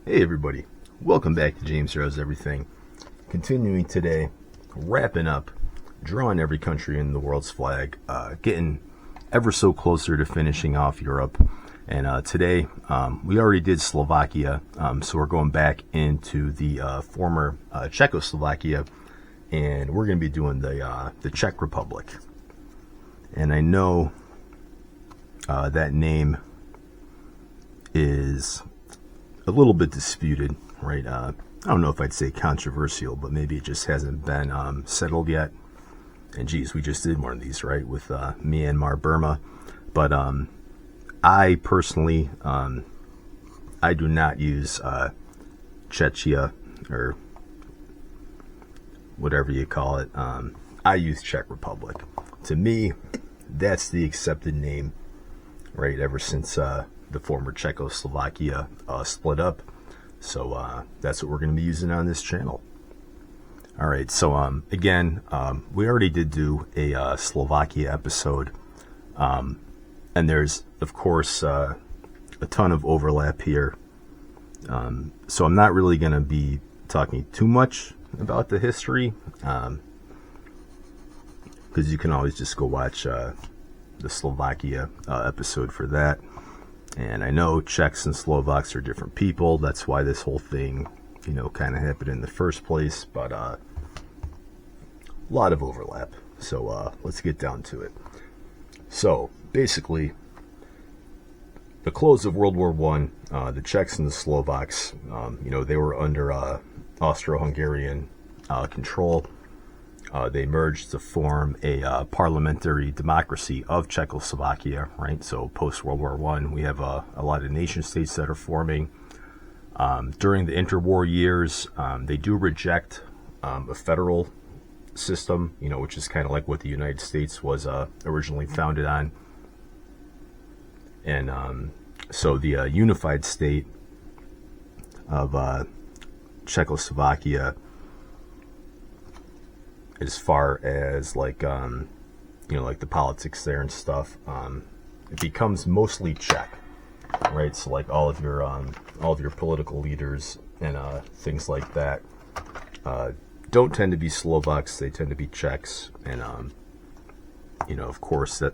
Hey everybody, welcome back to James Rose Everything. Continuing today, wrapping up, drawing every country in the world's flag, getting ever so closer to finishing off Europe. And today, we already did Slovakia, so we're going back into the former Czechoslovakia, and we're going to be doing the Czech Republic. And I know that name is a little bit disputed, right? I don't know if I'd say controversial, but maybe it just hasn't been settled yet. And geez, we just did one of these, right, with Myanmar, Burma. But I personally, I do not use Czechia or whatever you call it. I use Czech Republic. To me, that's the accepted name, right, ever since the former Czechoslovakia split up. So that's what we're going to be using on this channel. All right, so again, we already did do a Slovakia episode, and there's, of course, a ton of overlap here. So I'm not really going to be talking too much about the history, because you can always just go watch the Slovakia episode for that. And I know Czechs and Slovaks are different people. That's why this whole thing, kind of happened in the first place. But a lot of overlap. So let's get down to it. So basically, the close of World War I, the Czechs and the Slovaks, they were under Austro-Hungarian control. They merged to form a parliamentary democracy of Czechoslovakia, right? So post-World War I, we have a lot of nation states that are forming. During the interwar years, they do reject a federal system, which is kind of like what the United States was originally founded on. And so the unified state of Czechoslovakia, as far as like the politics there and stuff, it becomes mostly Czech, right? So like all of your political leaders and things like that don't tend to be Slovaks; they tend to be Czechs, and of course that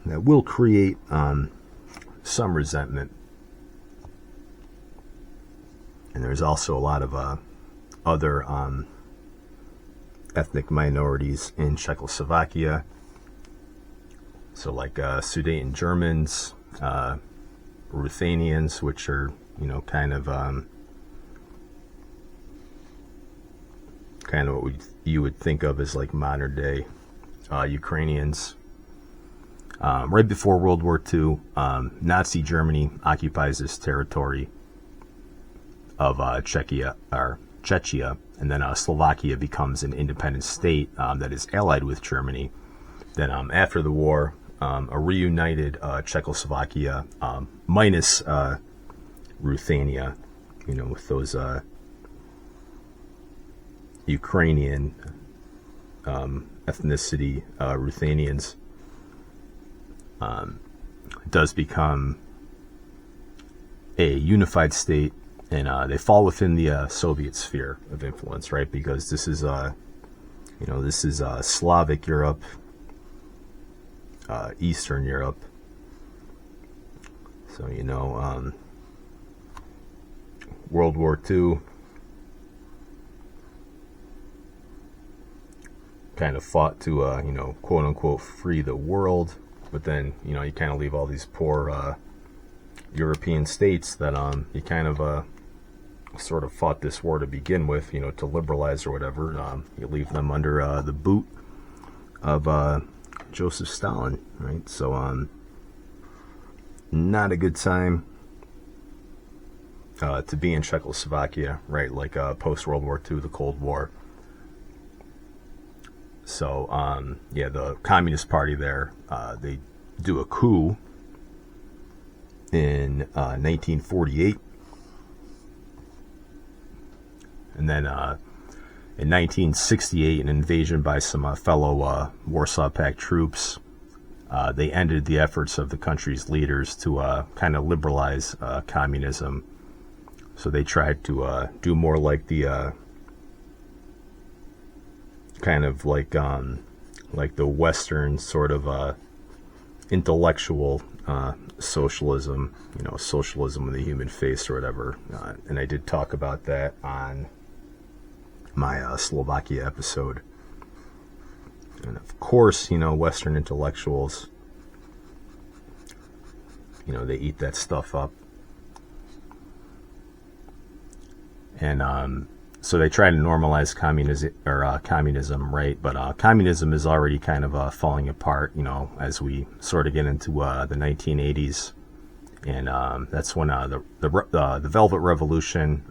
will create some resentment, and there's also a lot of other ethnic minorities in Czechoslovakia. So like Sudeten Germans, Ruthenians, which are, kind of what you would think of as like modern day Ukrainians. Right before World War II, Nazi Germany occupies this territory of Czechia, and then Slovakia becomes an independent state that is allied with Germany. Then after the war, a reunited Czechoslovakia minus Ruthenia, with those Ukrainian ethnicity Ruthenians, does become a unified state. And they fall within the Soviet sphere of influence, right? Because this is, Slavic Europe, Eastern Europe. So, World War II kind of fought to, quote unquote, free the world. But then, you kind of leave all these poor European states that you kind of sort of fought this war to begin with, to liberalize or whatever. You leave them under the boot of Joseph Stalin, right? So not a good time to be in Czechoslovakia, right? Like post World War II, the Cold War. So the Communist Party there, they do a coup in 1948. And then in 1968, an invasion by some fellow Warsaw Pact troops they ended the efforts of the country's leaders to kind of liberalize communism. So they tried to do more like the kind of like the Western sort of intellectual socialism, socialism with the human face or whatever. And I did talk about that on my Slovakia episode. And of course, Western intellectuals, they eat that stuff up. And so they try to normalize communism, right? But communism is already kind of falling apart, as we sort of get into the 1980s. And that's when the Velvet Revolution,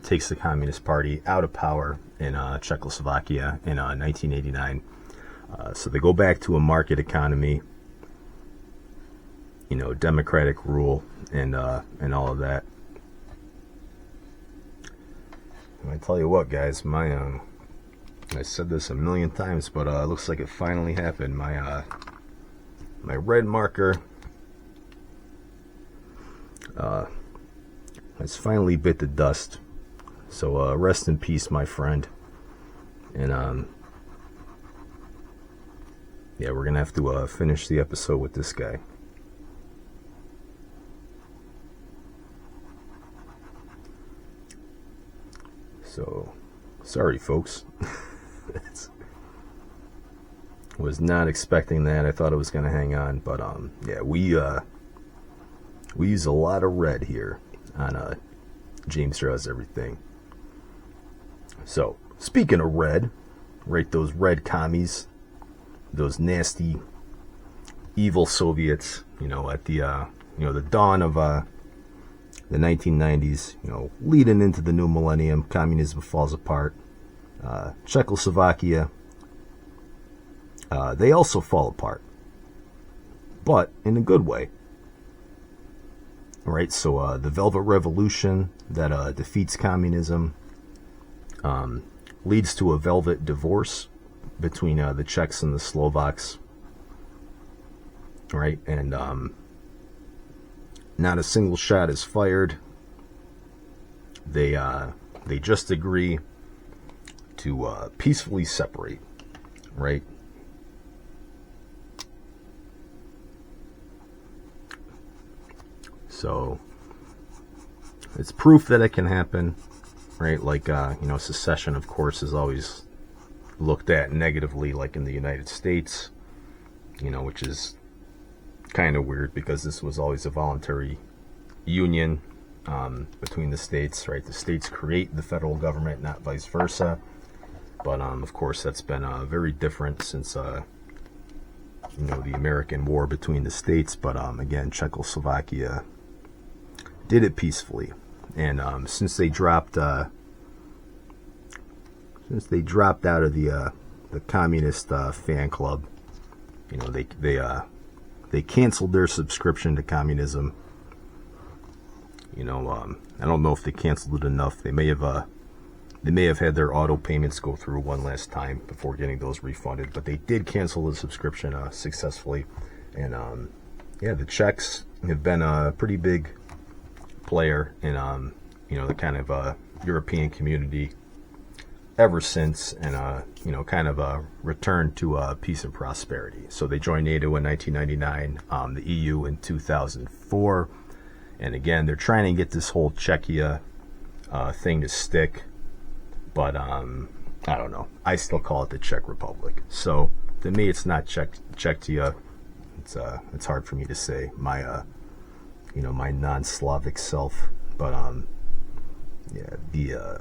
takes the Communist Party out of power in Czechoslovakia in 1989. So they go back to a market economy, democratic rule, and all of that. And I tell you what, guys, I said this a million times, but it looks like it finally happened. My red marker has finally bit the dust. So rest in peace, my friend. And yeah, we're gonna have to finish the episode with this guy. So, sorry, folks. Was not expecting that. I thought it was gonna hang on, but yeah, we use a lot of red here on James Draws Everything. So, speaking of red, right? Those red commies, those nasty, evil Soviets. At the the dawn of the 1990s, leading into the new millennium, communism falls apart. Czechoslovakia, they also fall apart, but in a good way. All right, so the Velvet Revolution that defeats communism leads to a velvet divorce between the Czechs and the Slovaks. Right, and not a single shot is fired. They just agree to peacefully separate, right? So it's proof that it can happen, right? Like secession, of course, is always looked at negatively, like in the United States, which is kind of weird because this was always a voluntary union between the states, right? The states create the federal government, not vice versa. But of course, that's been very different since the American War between the states. But again, Czechoslovakia did it peacefully, and since they dropped out of the communist fan club, they canceled their subscription to communism. I don't know if they canceled it enough. They may have had their auto payments go through one last time before getting those refunded, but they did cancel the subscription successfully. And yeah, the Czechs have been a pretty big player in the kind of European community ever since, and kind of returned to peace and prosperity. So they joined NATO in 1999, the EU in 2004, and again they're trying to get this whole Czechia thing to stick, but I don't know. I still call it the Czech Republic. So to me, it's not Czechia. It's hard for me to say my my non-Slavic self, but yeah, the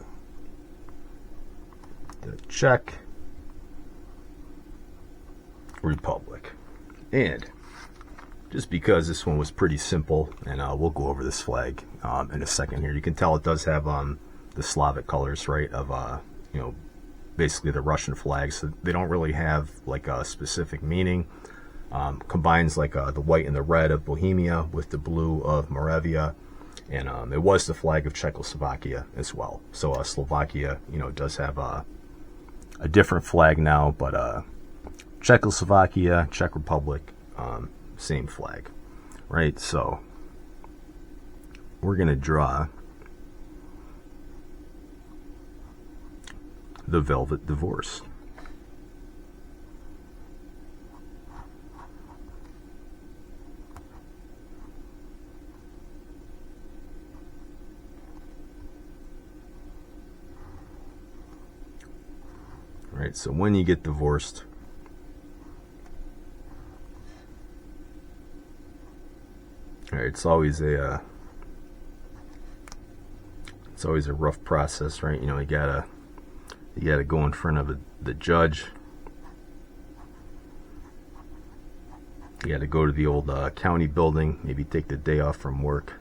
Czech Republic. And just because this one was pretty simple, and we'll go over this flag in a second here. You can tell it does have the Slavic colors, right, of basically the Russian flags. So they don't really have like a specific meaning. Combines like the white and the red of Bohemia with the blue of Moravia, and it was the flag of Czechoslovakia as well. So Slovakia, does have a different flag now, but Czechoslovakia, Czech Republic, same flag, right? So we're going to draw the velvet divorce. Right, so when you get divorced, right, it's always a rough process, right? You know, you gotta go in front of the judge. You gotta go to the old county building, maybe take the day off from work.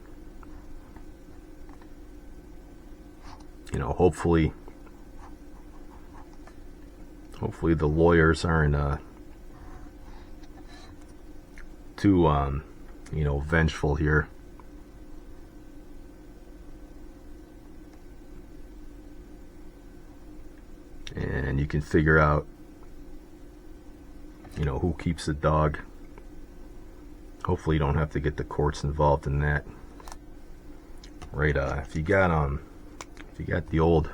You know, hopefully the lawyers aren't too vengeful here. And you can figure out who keeps the dog. Hopefully you don't have to get the courts involved in that, right? If you got the old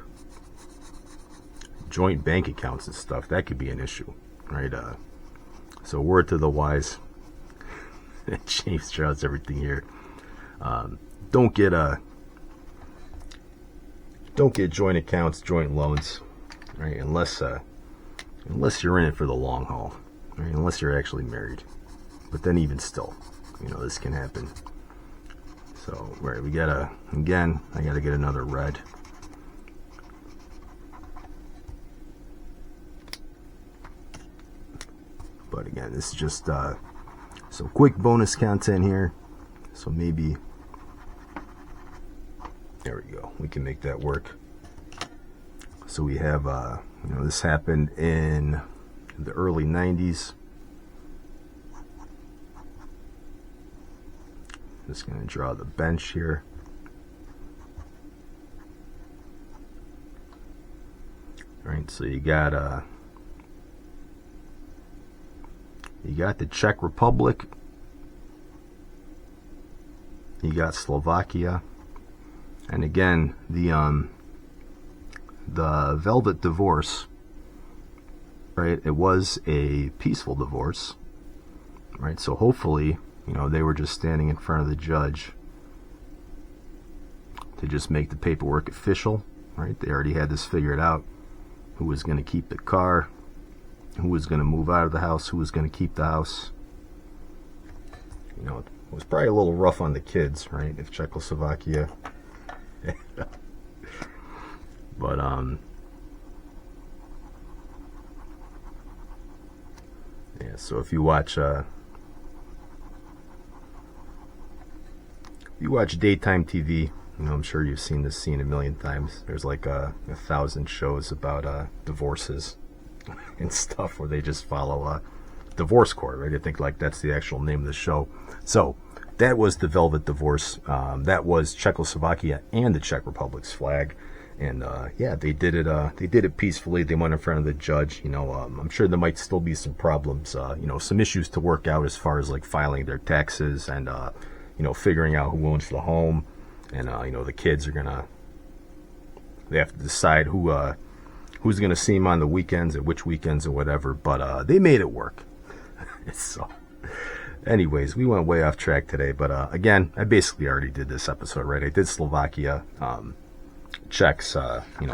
joint bank accounts and stuff, that could be an issue, right? So word to the wise, James Charles, everything here. Don't get joint accounts, joint loans, right? Unless you're in it for the long haul, right? Unless you're actually married. But then even still, this can happen. So right, I gotta get another red. But again, this is just some quick bonus content here. So maybe, there we go. We can make that work. So we have, this happened in the early 90s. Just going to draw the bench here. All right, so you got the Czech Republic, you got Slovakia, and again the velvet divorce, right? It was a peaceful divorce, right? So hopefully, they were just standing in front of the judge to just make the paperwork official, right? They already had this figured out, who was going to keep the car, who was going to move out of the house, who was going to keep the house. It was probably a little rough on the kids, right? If Czechoslovakia. But yeah, so if you watch daytime TV, I'm sure you've seen this scene a million times. There's like 1,000 shows about divorces and stuff where they just follow divorce court, right? I think like that's the actual name of the show. So that was the velvet divorce. That was Czechoslovakia and the Czech Republic's flag. And they did it. They did it peacefully. They went in front of the judge. I'm sure there might still be some problems. Some issues to work out as far as like filing their taxes and figuring out who owns the home. And the kids are they have to decide who's gonna see them on the weekends, at which weekends or whatever. But they made it work. So, anyways, we went way off track today. But again, I basically already did this episode, right? I did Slovakia. Czechs,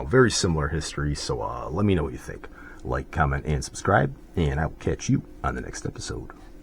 very similar history. So let me know what you think. Like, comment, and subscribe, and I will catch you on the next episode.